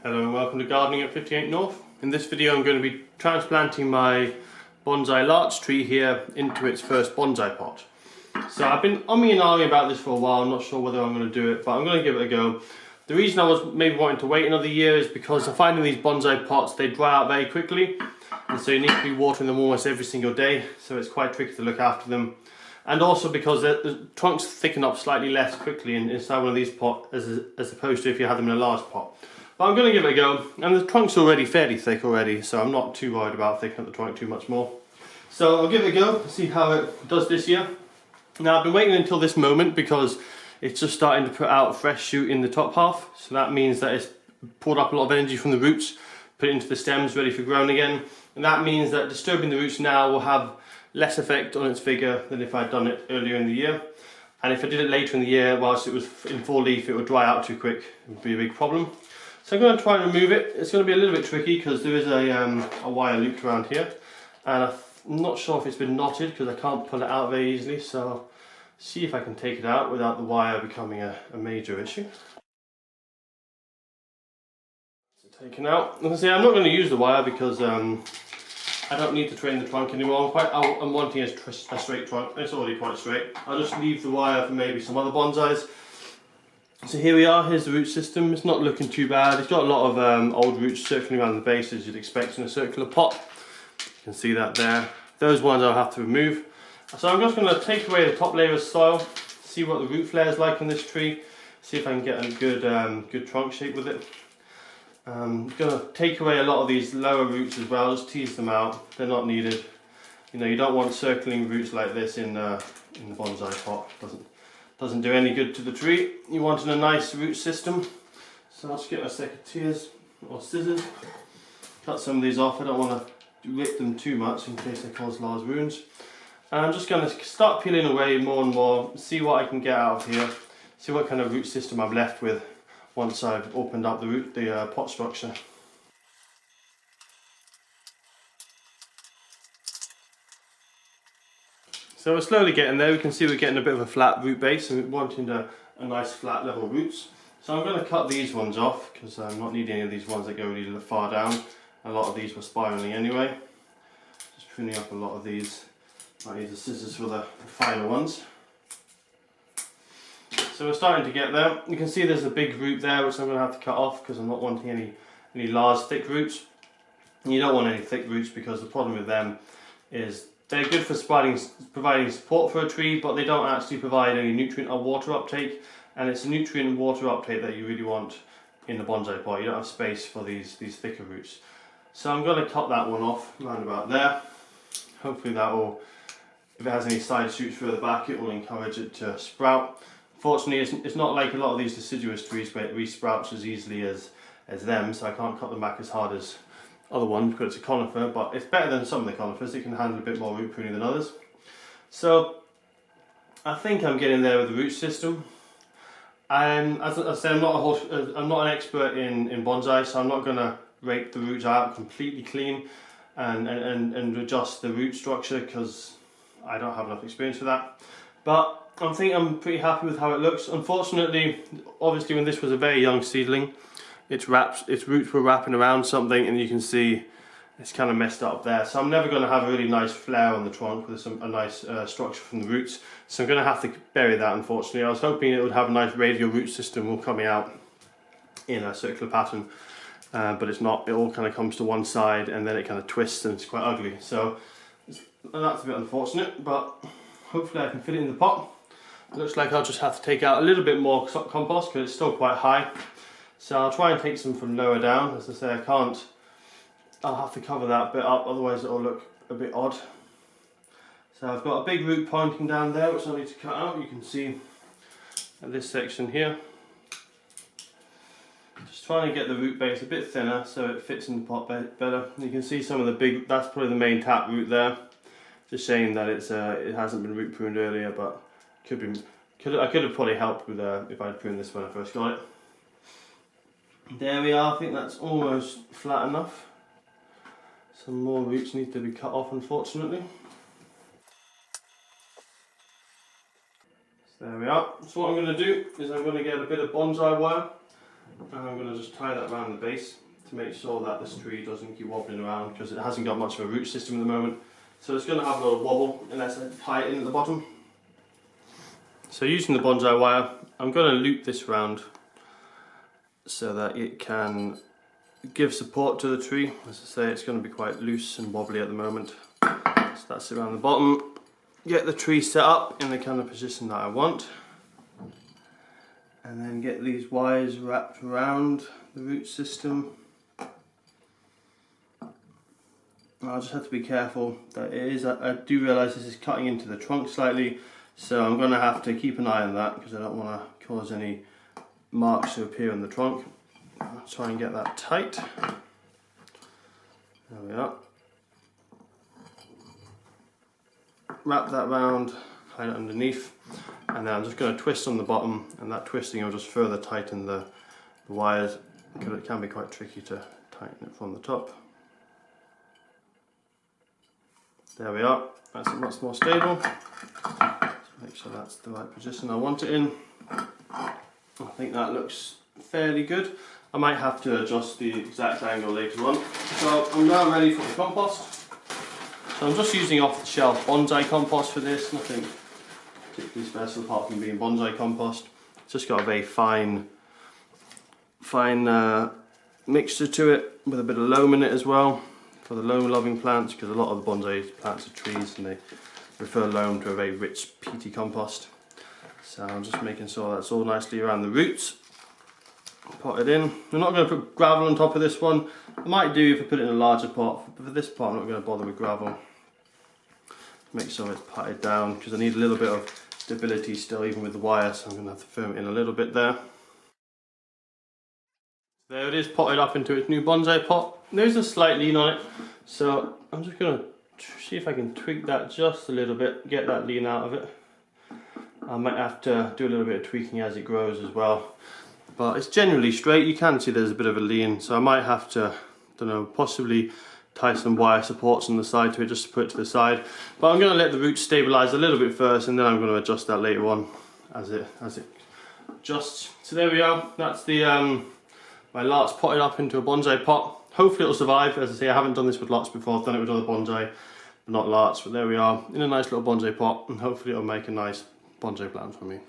Hello and welcome to Gardening at 58 North. In this video I'm going to be transplanting my bonsai larch tree here into its first bonsai pot. So I've been umming and ahhing about this for a while. I'm not sure whether I'm going to do it, but I'm going to give it a go. The reason I was maybe wanting to wait another year is because I find in these bonsai pots they dry out very quickly, and so you need to be watering them almost every single day, so it's quite tricky to look after them. And also because the trunks thicken up slightly less quickly inside one of these pots as opposed to if you had them in a large pot. But I'm going to give it a go, and the trunk's already fairly thick already, so I'm not too worried about thickening up the trunk too much more. So I'll give it a go, see how it does this year. Now I've been waiting until this moment because it's just starting to put out fresh shoot in the top half, so that means that it's poured up a lot of energy from the roots, put it into the stems ready for growing again, and that means that disturbing the roots now will have less effect on its figure than if I'd done it earlier in the year. And if I did it later in the year whilst it was in full leaf, it would dry out too quick. It would be a big problem. So I'm going to try and remove it. It's going to be a little bit tricky because there is a wire looped around here, and I'm not sure if it's been knotted because I can't pull it out very easily, so see if I can take it out without the wire becoming a major issue. So taken out. As I say, I'm not going to use the wire because I don't need to train the trunk anymore. I'm wanting a straight trunk. It's already quite straight. I'll just leave the wire for maybe some other bonsais. So here we are, here's the root system. It's not looking too bad. It's got a lot of old roots circling around the base as you'd expect in a circular pot. You can see that there. Those ones I'll have to remove. So I'm just going to take away the top layer of soil, see what the root flare is like in this tree, see if I can get a good trunk shape with it. I'm going to take away a lot of these lower roots as well, just tease them out. They're not needed. You know, you don't want circling roots like this in the bonsai pot. Doesn't do any good to the tree. You want a nice root system. So I'll just get my secateurs or scissors, cut some of these off. I don't want to rip them too much in case they cause large wounds. And I'm just going to start peeling away more and more, see what I can get out of here, see what kind of root system I'm left with once I've opened up the pot structure. So we're slowly getting there. We can see we're getting a bit of a flat root base and we're wanting a nice flat level roots. So I'm going to cut these ones off because I'm not needing any of these ones that go really far down. A lot of these were spiraling anyway. Just pruning up a lot of these. Might use the scissors for the finer ones. So we're starting to get there. You can see there's a big root there which I'm going to have to cut off because I'm not wanting any large thick roots. And you don't want any thick roots because the problem with them is they're good for providing support for a tree, but they don't actually provide any nutrient or water uptake, and it's a nutrient and water uptake that you really want in the bonsai pot. You don't have space for these thicker roots. So I'm going to cut that one off around about there. Hopefully that will, if it has any side shoots further back, it will encourage it to sprout. Fortunately, it's not like a lot of these deciduous trees where it re-sprouts as easily as them, so I can't cut them back as hard as other ones because it's a conifer, but it's better than some of the conifers. It can handle a bit more root pruning than others. So I think I'm getting there with the root system. And as I said, I'm not an expert in bonsai, so I'm not going to rake the roots out completely clean and adjust the root structure because I don't have enough experience for that. But I think I'm pretty happy with how it looks. Unfortunately, obviously when this was a very young seedling, its roots were wrapping around something, and you can see it's kind of messed up there. So I'm never going to have a really nice flare on the trunk with a nice structure from the roots. So I'm going to have to bury that, unfortunately. I was hoping it would have a nice radial root system all coming out in a circular pattern, but it's not. It all kind of comes to one side and then it kind of twists and it's quite ugly. So that's a bit unfortunate, but hopefully I can fit it in the pot. It looks like I'll just have to take out a little bit more compost because it's still quite high. So I'll try and take some from lower down. As I say, I can't. I'll have to cover that bit up, otherwise it'll look a bit odd. So I've got a big root pointing down there, which I need to cut out. You can see at this section here. Just trying to get the root base a bit thinner so it fits in the pot better. You can see some of the big. That's probably the main tap root there. Just shame that it hasn't been root pruned earlier, but I could have probably helped with if I'd pruned this when I first got it. There we are. I think that's almost flat enough. Some more roots need to be cut off, unfortunately. So there we are. So what I'm going to do is I'm going to get a bit of bonsai wire And I'm going to just tie that around the base to make sure that this tree doesn't keep wobbling around, because it hasn't got much of a root system at the moment. So it's going to have a little wobble unless I tie it in at the bottom. So using the bonsai wire, I'm going to loop this round so that it can give support to the tree. As I say, it's going to be quite loose and wobbly at the moment. So that's it around the bottom. Get the tree set up in the kind of position that I want. And then get these wires wrapped around the root system. I'll just have to be careful that it is, I do realise this is cutting into the trunk slightly, so I'm going to have to keep an eye on that because I don't want to cause any marks to appear on the trunk. I'll try and get that tight. There we are. Wrap that round, hide it underneath, and then I'm just going to twist on the bottom, and that twisting will just further tighten the wires, because it can be quite tricky to tighten it from the top. There we are, that's much more stable. Just make sure that's the right position I want it in. I think that looks fairly good. I might have to adjust the exact angle later on. So I'm now ready for the compost. So I'm just using off-the-shelf bonsai compost for this, nothing particularly special apart from being bonsai compost. It's just got a very fine mixture to it with a bit of loam in it as well, for the loam loving plants, because a lot of the bonsai plants are trees and they prefer loam to a very rich peaty compost. So I'm just making sure that's all nicely around the roots. Pot it in. I'm not going to put gravel on top of this one. I might do if I put it in a larger pot, but for this pot I'm not going to bother with gravel. Make sure it's patted down because I need a little bit of stability still even with the wire, so I'm going to have to firm it in a little bit there. There it is, potted up into its new bonsai pot. There's a slight lean on it, so I'm just going to see if I can tweak that just a little bit, get that lean out of it. I might have to do a little bit of tweaking as it grows as well. But it's generally straight. You can see there's a bit of a lean, so I might have to, don't know, possibly tie some wire supports on the side to it just to put it to the side. But I'm going to let the roots stabilise a little bit first, and then I'm going to adjust that later on as it adjusts. So there we are. That's the my larch potted up into a bonsai pot. Hopefully it'll survive. As I say, I haven't done this with larch before. I've done it with other bonsai, but not larch. But there we are, in a nice little bonsai pot, and hopefully it'll make a nice bonsai plant for me.